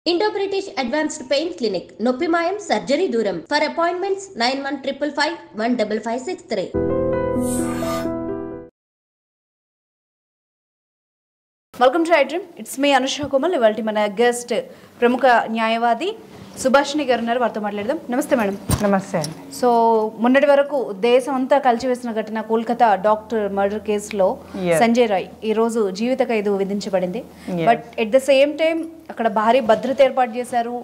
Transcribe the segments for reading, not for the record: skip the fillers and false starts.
Indo-British Advanced Pain Clinic, Noppimayam Surgery Duram. For appointments 9155 15563. Welcome to iDream. It's me Anusha Komal. ఇవాళ మన guest ప్రముఖ న్యాయవాది సుభాషిణి గారు ఉన్నారు, వారితో మాట్లాడదాం. నమస్తే మేడం. నమస్తే అండి. సో మొన్నటి వరకు దేశం అంతా కలిసివేసిన ఘటన కోల్కతా డాక్టర్ మర్డర్ కేసులో సంజయ్ రాయ్ ఈరోజు జీవిత ఖైదు విధించబడింది. But at the same time అక్కడ భారీ భద్రత ఏర్పాటు చేశారు.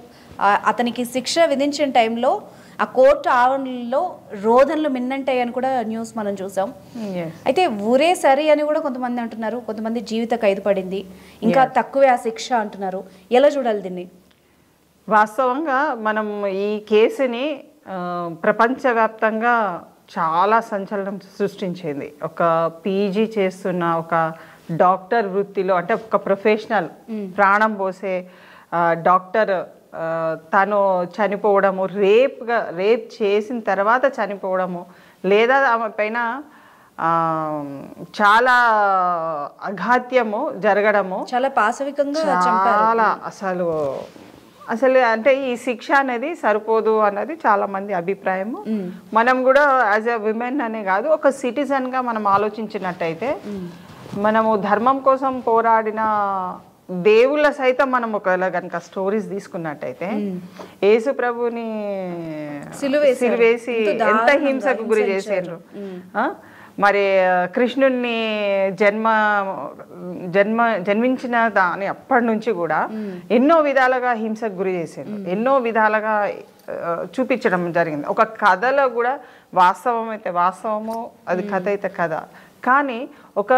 అతనికి శిక్ష విధించిన టైంలో ఆ కోర్టు ఆవరణలో రోదనలు మిన్నంటాయని కూడా న్యూస్ మనం చూసాం. అయితే ఊరే సరి అని కూడా కొంతమంది అంటున్నారు, కొంతమంది జీవిత ఖైదు పడింది, ఇంకా తక్కువే ఆ శిక్ష అంటున్నారు. ఎలా చూడాలి దీన్ని? వాస్తవంగా మనం ఈ కేసుని ప్రపంచవ్యాప్తంగా చాలా సంచలనం సృష్టించింది. ఒక పీజీ చేస్తున్న ఒక డాక్టర్ వృత్తిలో, అంటే ఒక ప్రొఫెషనల్ ప్రాణం పోసే డాక్టర్ తను చనిపోవడము, రేప్ చేసిన తర్వాత చనిపోవడము, లేదా ఆమె పైన చాలా అఘాత్యము జరగడము, చాలా పాశవికంగా చాలా అసలు అంటే ఈ శిక్ష అనేది సరిపోదు అన్నది చాలా మంది అభిప్రాయము. మనం కూడా యాజ్ ఎ విమెన్ అనే కాదు, ఒక సిటిజన్గా మనం ఆలోచించినట్టయితే మనము ధర్మం కోసం పోరాడిన దేవుళ్ళ సైతం మనం ఒకవేళ కనుక స్టోరీస్ తీసుకున్నట్టయితే యేసు ప్రభుని సిలువేసి ఎంత హింసకు గురి చేసారు. మరి కృష్ణుడిని జన్మించిన దాని అప్పటి నుంచి కూడా ఎన్నో విధాలుగా హింసకు గురి చేశారు, ఎన్నో విధాలుగా చూపించడం జరిగింది. ఒక కథలో కూడా వాస్తవం అయితే వాస్తవము, అది కథ అయితే కథ. కానీ ఒక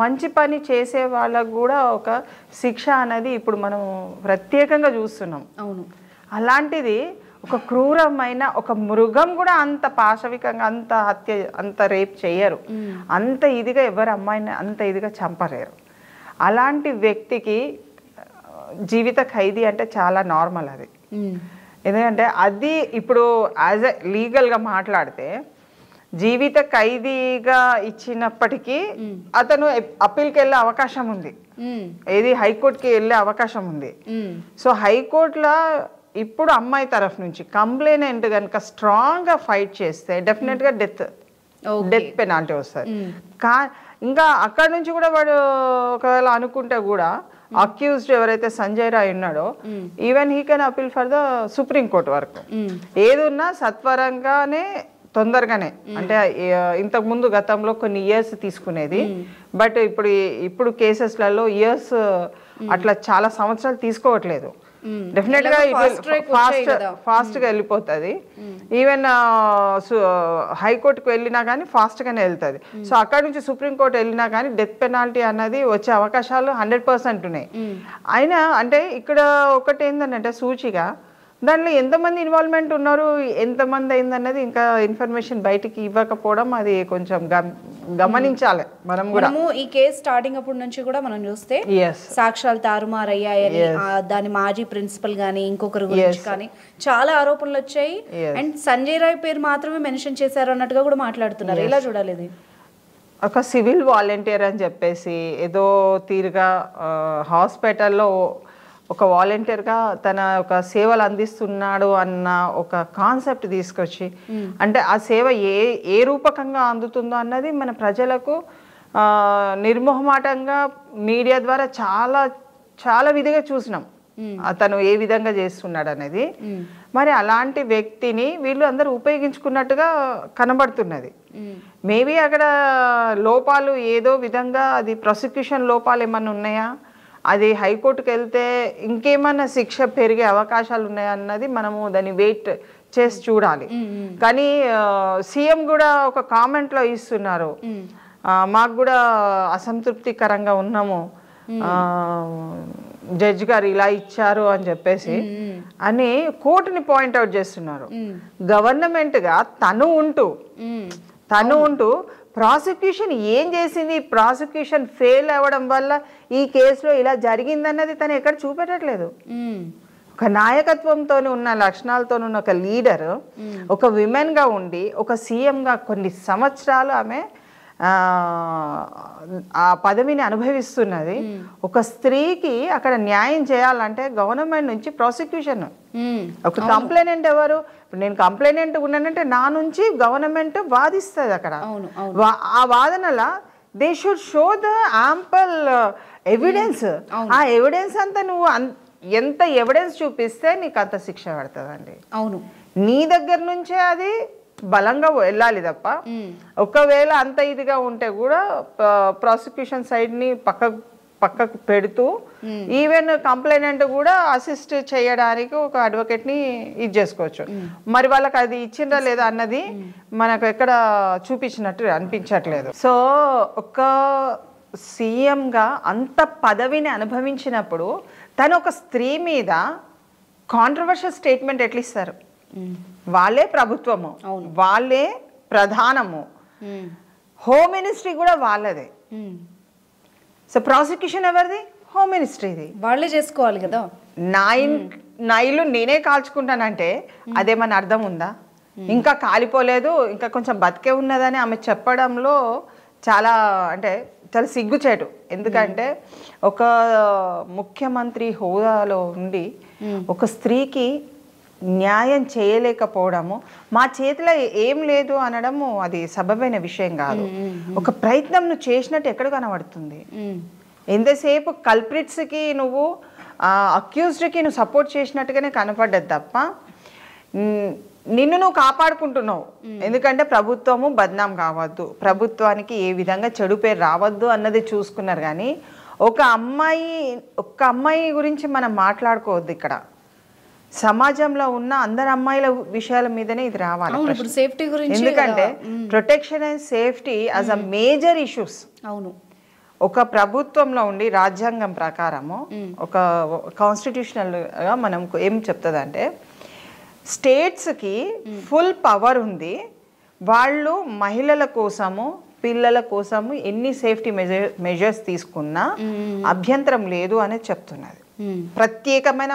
మంచి పని చేసే వాళ్ళకు కూడా ఒక శిక్ష అనేది ఇప్పుడు మనం ప్రత్యేకంగా చూస్తున్నాం. అవును. అలాంటిది ఒక క్రూరమైన ఒక మృగం కూడా అంత పాశవికంగా, అంత హత్య, అంత రేప్ చేయరు, అంత ఇదిగా ఎవరు అమ్మాయిని అంత ఇదిగా చంపలేరు. అలాంటి వ్యక్తికి జీవిత ఖైదీ అంటే చాలా నార్మల్ అది. ఎందుకంటే అది ఇప్పుడు యాజ్ ఎ లీగల్గా మాట్లాడితే జీవిత ఖైదీగా ఇచ్చినప్పటికీ అతను అప్పీల్కి వెళ్ళే అవకాశం ఉంది, ఏది హైకోర్టుకి వెళ్ళే అవకాశం ఉంది. సో హైకోర్టులో ఇప్పుడు అమ్మాయి తరఫు నుంచి కంప్లైనెంట్ కనుక స్ట్రాంగ్గా ఫైట్ చేస్తే డెఫినెట్గా డెత్ పెనాల్టీ వస్తుంది. ఇంకా అక్కడ నుంచి కూడా వాడు ఒకవేళ అనుకుంటే కూడా అక్యూజ్డ్ ఎవరైతే సంజయ్ రాయ్ ఉన్నాడో, even he can appeal for the supreme court వరకు. ఏదున్నా సత్వరంగానే, తొందరగానే, అంటే ఇంతకు ముందు గతంలో కొన్ని ఇయర్స్ తీసుకునేది, బట్ ఇప్పుడు కేసెస్లలో ఇయర్స్ అట్లా చాలా సంవత్సరాలు తీసుకోవట్లేదు. డెఫినెట్ గా ఫాస్ట్ గా వెళ్ళిపోతుంది. ఈవెన్ హైకోర్టుకు వెళ్ళినా కానీ ఫాస్ట్ గానే వెళ్తుంది. సో అక్కడ నుంచి సుప్రీంకోర్టు వెళ్ళినా కానీ డెత్ పెనాల్టీ అన్నది వచ్చే అవకాశాలు 100% ఉన్నాయి. అయినా అంటే ఇక్కడ ఒకటి ఏంటంటే సూచిగా దాంట్లో ఎంతమంది ఇన్వాల్వ్మెంట్ ఉన్నారు, ఎంతమంది అయిందన్నది ఇంకా ఇన్ఫర్మేషన్ బయటికి ఇవ్వకపోవడం, అది కొంచెం గమనించాలి. మనం కూడా ఈ కేసు స్టార్టింగ్ అప్పటి నుంచి కూడా మనం చూస్తే సాక్ష్యాలు తారుమారయ్యాయని, దాని మాజీ ప్రిన్సిపల్ గానీ ఇంకొకరి గురించి కానీ చాలా ఆరోపణలు వచ్చాయి. అండ్ సంజయ్ రాయ్ పేరు మాత్రమే మెన్షన్ చేశారు అన్నట్టుగా కూడా మాట్లాడుతున్నారు. ఎలా చూడాలి ఇది? ఒక సివిల్ వాలంటీర్ అని చెప్పేసి ఏదో తీరుగా హాస్పిటల్లో ఒక వాలంటీర్గా తన ఒక సేవలు అందిస్తున్నాడు అన్న ఒక కాన్సెప్ట్ తీసుకొచ్చి, అంటే ఆ సేవ ఏ రూపకంగా అందుతుందో అన్నది మన ప్రజలకు నిర్మోహమాటంగా మీడియా ద్వారా చాలా చాలా విధిగా చూసినాం, అతను ఏ విధంగా చేస్తున్నాడు అనేది. మరి అలాంటి వ్యక్తిని వీళ్ళు అందరూ ఉపయోగించుకున్నట్టుగా కనబడుతున్నది. మేబీ అక్కడ లోపాలు ఏదో విధంగా, అది ప్రాసిక్యూషన్ లోపాలు ఏమన్నా ఉన్నాయా, అది హైకోర్టుకు వెళ్తే ఇంకేమన్నా శిక్ష పెరిగే అవకాశాలు ఉన్నాయన్నది మనము దాన్ని వెయిట్ చేసి చూడాలి. కానీ సీఎం కూడా ఒక కామెంట్లో ఇస్తున్నారు, మాకు కూడా అసంతృప్తికరంగా ఉన్నాము, జడ్జి గారు ఇలా ఇచ్చారు అని చెప్పేసి అని కోర్టుని పాయింట్అవుట్ చేస్తున్నారు. గవర్నమెంట్గా తను ఉంటూ ప్రాసిక్యూషన్ ఏం చేసింది, ప్రాసిక్యూషన్ ఫెయిల్ అవ్వడం వల్ల ఈ కేసులో ఇలా జరిగిందన్నది తను ఎక్కడ చూపెట్టట్లేదు. ఒక నాయకత్వంతో ఉన్న లక్షణాలతో ఉన్న ఒక లీడర్, ఒక విమెన్గా ఉండి ఒక సీఎంగా కొన్ని సంవత్సరాలు ఆమె ఆ పదవిని అనుభవిస్తున్నది. ఒక స్త్రీకి అక్కడ న్యాయం చేయాలంటే గవర్నమెంట్ నుంచి ప్రాసిక్యూషన్, ఒక కంప్లైనెంట్ ఎవరు, ఇప్పుడు నేను కంప్లైనెంట్ ఉన్నానంటే నా నుంచి గవర్నమెంట్ వాదిస్తుంది అక్కడ. ఆ వాదనల they should show the ample evidence. ఆ ఎవిడెన్స్ అంతా నువ్వు ఎంత ఎవిడెన్స్ చూపిస్తే నీకు అంత శిక్ష పడుతుందండి. అవును, నీ దగ్గర నుంచే అది బలంగా వెళ్ళాలి తప్ప ఒకవేళ అంత ఇదిగా ఉంటే కూడా ప్రాసిక్యూషన్ సైడ్ని పక్కకు పెడుతూ ఈవెన్ కంప్లైనెంట్ కూడా అసిస్ట్ చేయడానికి ఒక అడ్వకేట్ని ఇది చేసుకోవచ్చు. మరి వాళ్ళకి అది ఇచ్చిందా లేదా అన్నది మనకు ఎక్కడ చూపించినట్టు అనిపించట్లేదు. సో ఒక సీఎంగా అంత పదవిని అనుభవించినప్పుడు తను ఒక స్త్రీ మీద కాంట్రవర్షియల్ స్టేట్మెంట్ ఎట్లా ఇస్తారు? వాళ్ళే ప్రభుత్వము, వాళ్ళే ప్రధానము, హోమ్ మినిస్ట్రీ కూడా వాళ్ళదే. సో ప్రాసిక్యూషన్ ఎవరిది? హోమ్ మినిస్ట్రీది. వాళ్ళే చేసుకోవాలి కదా. నా ఇల్లు నేనే కాల్చుకుంటానంటే అదేమన్నా అర్థం ఉందా? ఇంకా కాలిపోలేదు, ఇంకా కొంచెం బతికే ఉన్నదని ఆమె చెప్పడంలో చాలా చాలా సిగ్గుచేటు. ఎందుకంటే ఒక ముఖ్యమంత్రి హోదాలో ఉండి ఒక స్త్రీకి న్యాయం చేయలేకపోవడము, మా చేతిలో ఏం లేదు అనడము అది సబబైన విషయం కాదు. ఒక ప్రయత్నం నువ్వు చేసినట్టు ఎక్కడ కనబడుతుంది? ఎంతసేపు కల్ప్రిట్స్కి నువ్వు అక్యూజ్డ్కి నువ్వు సపోర్ట్ చేసినట్టుగానే కనపడ్డది తప్ప నిన్ను నువ్వు కాపాడుకుంటున్నావు. ఎందుకంటే ప్రభుత్వము బద్నాం కావద్దు, ప్రభుత్వానికి ఏ విధంగా చెడు పేరు రావద్దు అన్నది చూసుకున్నారు. కానీ ఒక అమ్మాయి గురించి మనం మాట్లాడుకోవద్దు ఇక్కడ. సమాజంలో ఉన్న అందరు అమ్మాయిల విషయాల మీదనే ఇది రావాలి. ఎందుకంటే protection and safety as a major issues. అవును, ఒక ప్రభుత్వంలో ఉండి రాజ్యాంగం ప్రకారము ఒక కాన్స్టిట్యూషనల్గా మనం ఏం చెప్తుందంటే స్టేట్స్కి ఫుల్ పవర్ ఉంది, వాళ్ళు మహిళల కోసము పిల్లల కోసము ఎన్ని సేఫ్టీ మెజర్స్ తీసుకున్నా అభ్యంతరం లేదు అనేది చెప్తున్నది. ప్రత్యేకమైన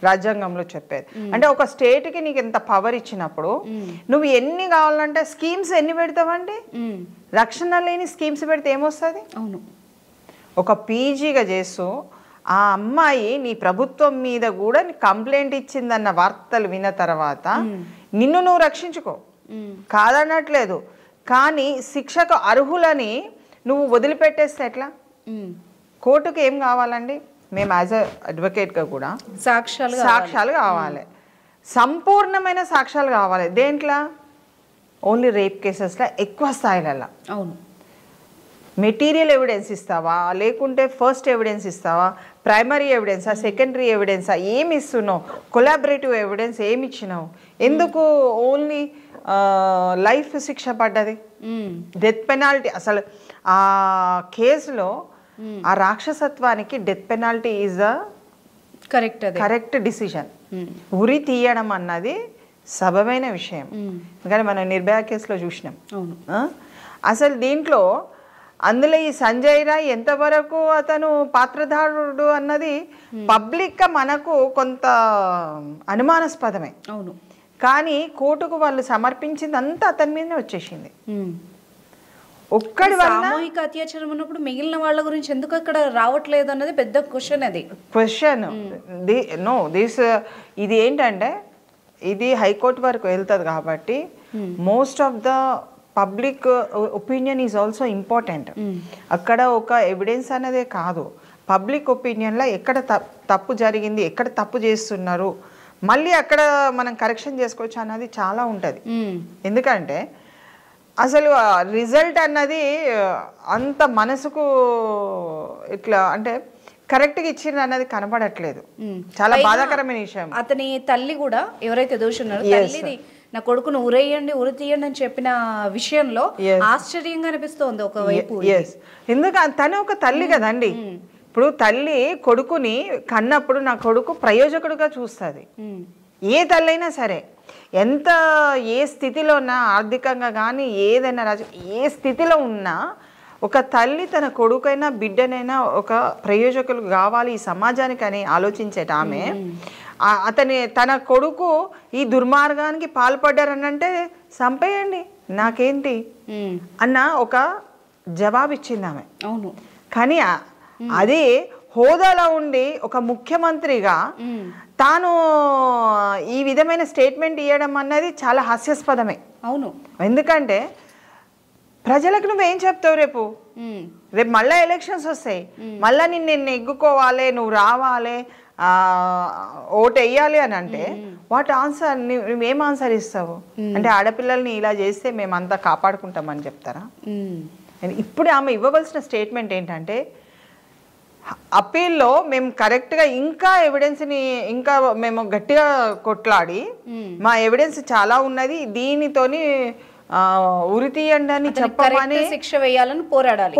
రాజ్యాంగంలో చెప్పేది. అంటే ఒక స్టేట్కి నీకు ఎంత పవర్ ఇచ్చినప్పుడు నువ్వు ఎన్ని కావాలంటే స్కీమ్స్ ఎన్ని పెడతావండి? రక్షణ లేని స్కీమ్స్ పెడితే ఏమొస్తుంది? అవును, ఒక పీజీగా చేస్తూ ఆ అమ్మాయి నీ ప్రభుత్వం మీద కూడా కంప్లైంట్ ఇచ్చిందన్న వార్తలు విన్న తర్వాత నిన్ను నువ్వు రక్షించుకో, కాదనట్లేదు. కానీ శిక్షకు అర్హులని నువ్వు వదిలిపెట్టేస్తే ఎట్లా? కోర్టుకు ఏం కావాలండి? మేము యాజ్ అ అడ్వకేట్గా కూడా సాక్ష్యాలు కావాలి, సంపూర్ణమైన సాక్ష్యాలు కావాలి. దేంట్లో? ఓన్లీ రేప్ కేసెస్లో ఎక్కువ స్థాయిలలో. అవును, మెటీరియల్ ఎవిడెన్స్ ఇస్తావా, లేకుంటే ఫస్ట్ ఎవిడెన్స్ ఇస్తావా, ప్రైమరీ ఎవిడెన్సా, సెకండరీ ఎవిడెన్సా, ఏమి ఇస్తున్నావు, కొలాబరేటివ్ ఎవిడెన్స్ ఏమి ఇచ్చినావు? ఎందుకు ఓన్లీ లైఫ్ శిక్ష పడ్డది? డెత్ పెనాల్టీ అసలు ఆ కేసులో ఆ రాక్షసత్వానికి death penalty is the correct decision. ఉరి తీయడం అన్నది సబబైన విషయం. కానీ మనం నిర్భయ కేసులో చూసినాం. అసలు దీంట్లో అందులో ఈ సంజయ్ రాయ్ ఎంతవరకు అతను పాత్రధారుడు అన్నది పబ్లిక్గా మనకు కొంత అనుమానాస్పదమే. అవును, కానీ కోర్టుకు వాళ్ళు సమర్పించింది అంతా అతని మీదనే వచ్చేసింది. ఒక్కడి వల్ల సామూహిక అత్యాచారం ఉన్నప్పుడు మిగిలిన వాళ్ళ గురించి ఎందుకు అక్కడ రావట్లేదు అన్నది పెద్ద క్వశ్చన్. ఇది ఏంటంటే ఇది హైకోర్టు వరకు వెళ్తుంది కాబట్టి most of the public opinion is also important. అక్కడ ఒక ఎవిడెన్స్ అనేదే కాదు, పబ్లిక్ ఒపీనియన్లో ఎక్కడ తప్పు జరిగింది, ఎక్కడ తప్పు చేస్తున్నారు, మళ్ళీ అక్కడ మనం కరెక్షన్ చేసుకోవచ్చు అన్నది చాలా ఉంటుంది. ఎందుకంటే అసలు రిజల్ట్ అన్నది అంత మనసుకు ఇట్లా అంటే కరెక్ట్గా ఇచ్చింది అన్నది కనపడట్లేదు. చాలా బాధాకరమైన విషయం. అతని తల్లి కూడా ఎవరైతే దోషి ఉన్నారో తల్లిది నా కొడుకును ఉరేయండి ఉరి తీయండి అని చెప్పిన విషయంలో ఆశ్చర్యంగా అనిపిస్తోంది ఒకవైపు. ఎందుకంటే తను ఒక తల్లి కదండి. ఇప్పుడు తల్లి కొడుకుని కన్నప్పుడు నా కొడుకు ప్రయోజకుడుగా చూస్తుంది. ఏ తల్లైనా సరే ఎంత ఏ స్థితిలో ఉన్నా ఆర్థికంగా కానీ ఏదైనా ఏ స్థితిలో ఉన్నా ఒక తల్లి తన కొడుకైనా బిడ్డనైనా ఒక ప్రయోజకులు కావాలి ఈ సమాజానికి అని ఆలోచించేట ఆమె తన కొడుకు ఈ దుర్మార్గానికి పాల్పడ్డారనంటే చంపేయండి, నాకేంటి అన్న ఒక జవాబు ఇచ్చింది ఆమె. అవును. కానీ అదే హోదాలో ఉండి ఒక ముఖ్యమంత్రిగా తాను ఈ విధమైన స్టేట్మెంట్ ఇవ్వడం అన్నది చాలా హాస్యాస్పదమే. అవును. ఎందుకంటే ప్రజలకు నువ్వేం చెప్తావు? రేపు మళ్ళీ ఎలక్షన్స్ వస్తాయి, మళ్ళీ నిన్ను ఎగ్గుకోవాలి, నువ్వు రావాలి, ఓటు వేయాలి అని అంటే వాటి ఆన్సర్ నువ్వేం ఆన్సర్ ఇస్తావు? అంటే ఆడపిల్లల్ని ఇలా చేస్తే మేమంతా కాపాడుకుంటామని చెప్తారా? ఇప్పుడు ఆమె ఇవ్వవలసిన స్టేట్మెంట్ ఏంటంటే అప్పీల్లో మేము కరెక్ట్గా ఇంకా ఎవిడెన్స్ని ఇంకా మేము గట్టిగా కొట్లాడి మా ఎవిడెన్స్ చాలా ఉన్నది, దీనితోని ఉరి తీయండి అని చెప్పమని శిక్ష వేయాలని పోరాడాలి.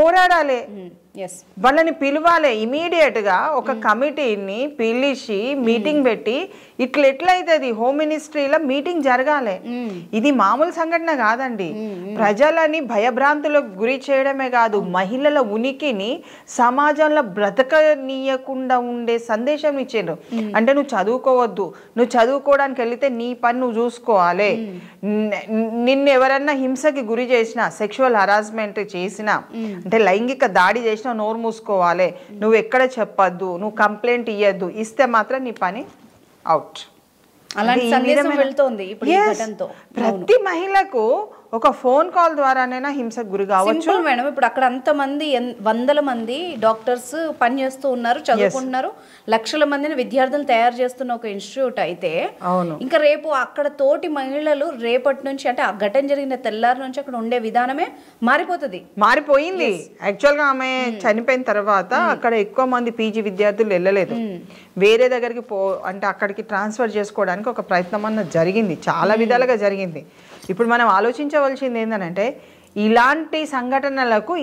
వాళ్ళని పిలవాలి, ఇమీడియట్ గా ఒక కమిటీని పిలిచి మీటింగ్ పెట్టి ఎట్లయితుంది హోమ్ మినిస్ట్రీలో మీటింగ్ జరగాలి. ఇది మామూలు సంఘటన కాదండి. ప్రజలని భయభ్రాంతులకు గురి చేయడమే కాదు, మహిళల ఉనికిని సమాజంలో బ్రతకనీయకుండా ఉండే సందేశం ఇచ్చారు. అంటే నువ్వు చదువుకోవద్దు, నువ్వు చదువుకోవడానికి వెళితే నీ పని నువ్వు చూసుకోవాలి, నిన్ను ఎవరన్నా హింసకి గురి చేసినా, సెక్షువల్ హరాస్మెంట్ చేసినా, అంటే లైంగిక దాడి చేసిన నోరు మూసుకోవాలి, నువ్వు ఎక్కడ చెప్పద్దు, నువ్వు కంప్లైంట్ ఇయ్యద్దు, ఇస్తే మాత్రం నీ పని అవుట్. ప్రతి మహిళకు ఒక ఫోన్ కాల్ ద్వారానైనా హింసకు గురి కావచ్చు మేడం. ఇప్పుడు అక్కడ అంతమంది వందల మంది డాక్టర్స్ పని చేస్తూ ఉన్నారు, చదువుకుంటున్నారు, లక్షల మందిని విద్యార్థులు తయారు చేస్తున్న ఒక ఇన్స్టిట్యూట్ అయితే ఇంకా రేపు అక్కడ తోటి మహిళలు రేపటి నుంచి అంటే ఆ ఘటన జరిగిన తెల్లారి నుంచి అక్కడ ఉండే విధానమే మారిపోయింది. యాక్చువల్ గా ఆమె చనిపోయిన తర్వాత అక్కడ ఎక్కువ మంది పీజీ విద్యార్థులు వెళ్ళలేదు, వేరే దగ్గరికి అంటే అక్కడికి ట్రాన్స్ఫర్ చేసుకోవడానికి ఒక ప్రయత్నం అన్నది జరిగింది, చాలా విధాలుగా జరిగింది. ఇప్పుడు మనం ఆలోచించవలసింది ఏంటంటే ఇలాంటి సంఘటనలకు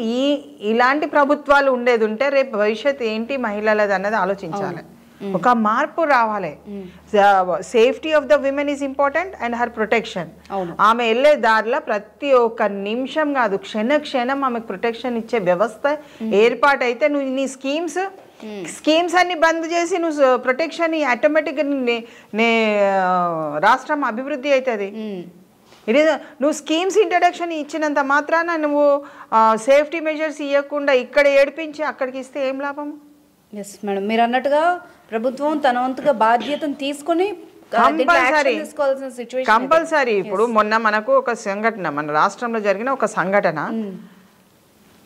ఇలాంటి ప్రభుత్వాలు ఉండేది ఉంటే రేపు భవిష్యత్ ఏంటి మహిళలది అన్నది ఆలోచించాలి, ఒక మార్పు రావాలి. Safety of the women is important and her protection. ఆమె వెళ్ళే దారిలో ప్రతి ఒక్క నిమిషం కాదు క్షణం ఆమెకు ప్రొటెక్షన్ ఇచ్చే వ్యవస్థ ఏర్పాటైతే నువ్వు నీ స్కీమ్స్ అన్ని బంద్ చేసి నువ్వు ప్రొటెక్షన్ ఆటోమేటిక్గా రాష్ట్రం అభివృద్ధి అవుతుంది. నువ్వు స్కీమ్స్ ఇంట్రడక్షన్ ఇచ్చినంత మాత్రాన నువ్వు సేఫ్టీ మెజర్స్ ఇవ్వకుండా ఇక్కడ ఏడిపించి అక్కడికి ఇస్తే ఏం లాభం? ఎస్ మేడం, మీరు అన్నట్టుగా ప్రభుత్వం తన వంతుగా బాధ్యతను తీసుకొని కంపల్సరీ. ఇప్పుడు మొన్న మనకు ఒక సంఘటన, మన రాష్ట్రంలో జరిగిన ఒక సంఘటన,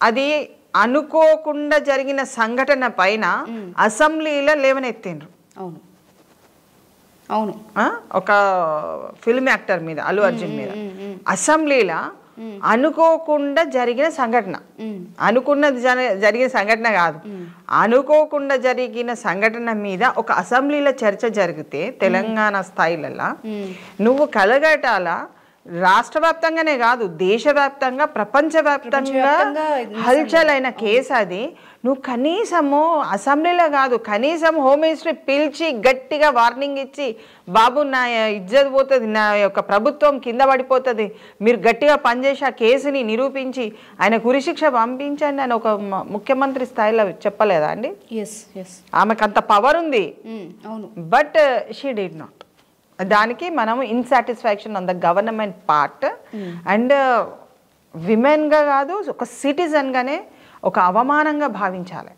అది అనుకోకుండా జరిగిన సంఘటన పైన అసెంబ్లీలో లేవనెత్తిండ్రు. ఒక ఫిల్మ్ యాక్టర్ మీద, అల్లు అర్జున్ మీద అసెంబ్లీలో అనుకోకుండా జరిగిన సంఘటన, అనుకున్నది జరిగిన సంఘటన కాదు, అనుకోకుండా జరిగిన సంఘటన మీద ఒక అసెంబ్లీలో చర్చ జరిగితే తెలంగాణ స్థాయిలలో నువ్వు కలగటాల రాష్ట్ర వ్యాప్తంగానే కాదు దేశవ్యాప్తంగా ప్రపంచవ్యాప్తంగా హల్చల్ అయిన కేసు అది. నువ్వు కనీసము అసెంబ్లీలో కాదు, కనీసం హోమ్ మినిస్ట్రీ పిలిచి గట్టిగా వార్నింగ్ ఇచ్చి, బాబు నా ఇజ్జత్ పోతుంది, నా యొక్క ప్రభుత్వం కింద పడిపోతుంది, మీరు గట్టిగా పనిచేసి ఆ కేసుని నిరూపించి ఆయన ఉరిశిక్ష పంపించండి అని ఒక ముఖ్యమంత్రి స్థాయిలో చెప్పలేదా అండి? ఆమెకు అంత పవర్ ఉంది, బట్ షీ డిడ్ నాట్. దానికి మనము insatisfaction on the government part and విమెన్గా కాదు ఒక సిటిజన్గానే ఒక అవమానంగా భావించాలి.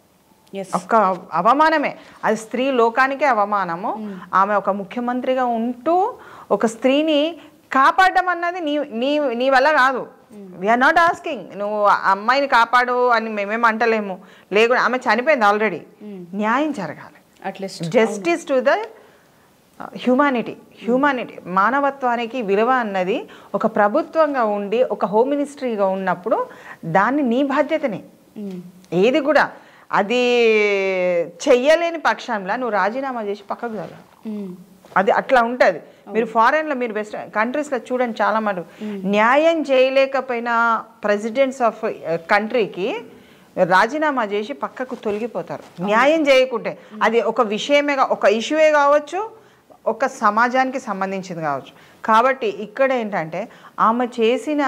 ఒక అవమానమే అది, స్త్రీ లోకానికే అవమానము. ఆమె ఒక ముఖ్యమంత్రిగా ఉంటూ ఒక స్త్రీని కాపాడడం అన్నది నీ వల్ల కాదు. వీఆర్ నాట్ ఆస్కింగ్ నువ్వు అమ్మాయిని కాపాడు అని మేమేం అంటలేము, లేకుండా ఆమె చనిపోయింది ఆల్రెడీ. న్యాయం జరగాలి, జస్టిస్ టు ద హ్యూమానిటీ. మానవత్వానికి విలువ అన్నది ఒక ప్రభుత్వంగా ఉండి ఒక హోమ్ మినిస్ట్రీగా ఉన్నప్పుడు దాన్ని నీ బాధ్యతనే. ఏది కూడా అది చెయ్యలేని పక్షంలో నువ్వు రాజీనామా చేసి పక్కకు జరగాలి. అది అట్లా ఉంటుంది. మీరు ఫారెన్లో, మీరు వెస్ట్ కంట్రీస్లో చూడండి, చాలా మటు న్యాయం చేయలేకపోయిన ప్రెసిడెంట్స్ ఆఫ్ కంట్రీకి రాజీనామా చేసి పక్కకు తొలగిపోతారు న్యాయం చేయకుంటే. అది ఒక విషయమే, ఒక ఇష్యూయే కావచ్చు, ఒక సమాజానికి సంబంధించింది కావచ్చు. కాబట్టి ఇక్కడ ఏంటంటే ఆమె చేసిన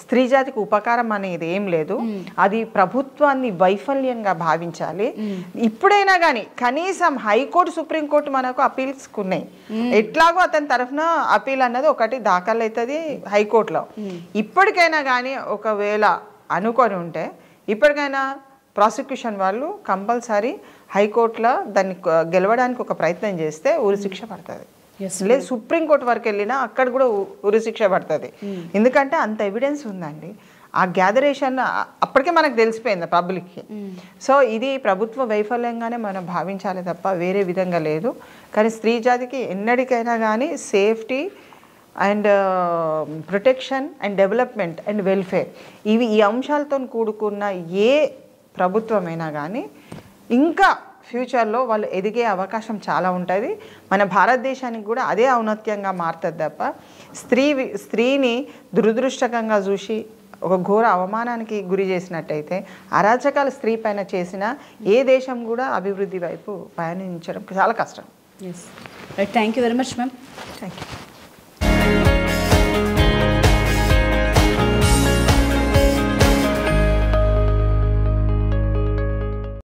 స్త్రీ జాతికి ఉపకారం అనేది ఏం లేదు, అది ప్రభుత్వాన్ని వైఫల్యంగా భావించాలి. ఇప్పుడైనా కానీ కనీసం హైకోర్టు సుప్రీంకోర్టు మనకు అపీల్స్కి ఉన్నాయి, ఎట్లాగో అతని తరఫున అపీల్ అన్నది ఒకటి దాఖలు అవుతుంది హైకోర్టులో. ఇప్పటికైనా కానీ ఒకవేళ అనుకొని ఉంటే ఇప్పటికైనా ప్రాసిక్యూషన్ వాళ్ళు కంపల్సరీ హైకోర్టులో దాన్ని గెలవడానికి ఒక ప్రయత్నం చేస్తే ఉరిశిక్ష పడుతుంది. లేదు సుప్రీంకోర్టు వరకు వెళ్ళినా అక్కడ కూడా ఉరిశిక్ష పడుతుంది. ఎందుకంటే అంత ఎవిడెన్స్ ఉందండి, ఆ గ్యాదరేషన్ అప్పటికే మనకు తెలిసిపోయింది పబ్లిక్కి. సో ఇది ప్రభుత్వ వైఫల్యంగానే మనం భావించాలి తప్ప వేరే విధంగా లేదు. కానీ స్త్రీ జాతికి ఎన్నటికైనా కానీ safety and protection and development and welfare ఈ అంశాలతో కూడుకున్న ఏ ప్రభుత్వమైనా కానీ ఇంకా ఫ్యూచర్లో వాళ్ళు ఎదిగే అవకాశం చాలా ఉంటుంది. మన భారతదేశానికి కూడా అదే ఔన్నత్యంగా మారుతుంది తప్ప స్త్రీని దురదృష్టకంగా చూసి ఒక ఘోర అవమానానికి గురి చేసినట్టయితే, అరాచకాలు స్త్రీ పైన చేసిన ఏ దేశం కూడా అభివృద్ధి వైపు పయనించడం చాలా కష్టం. Right, thank you very much ma'am. Thank you.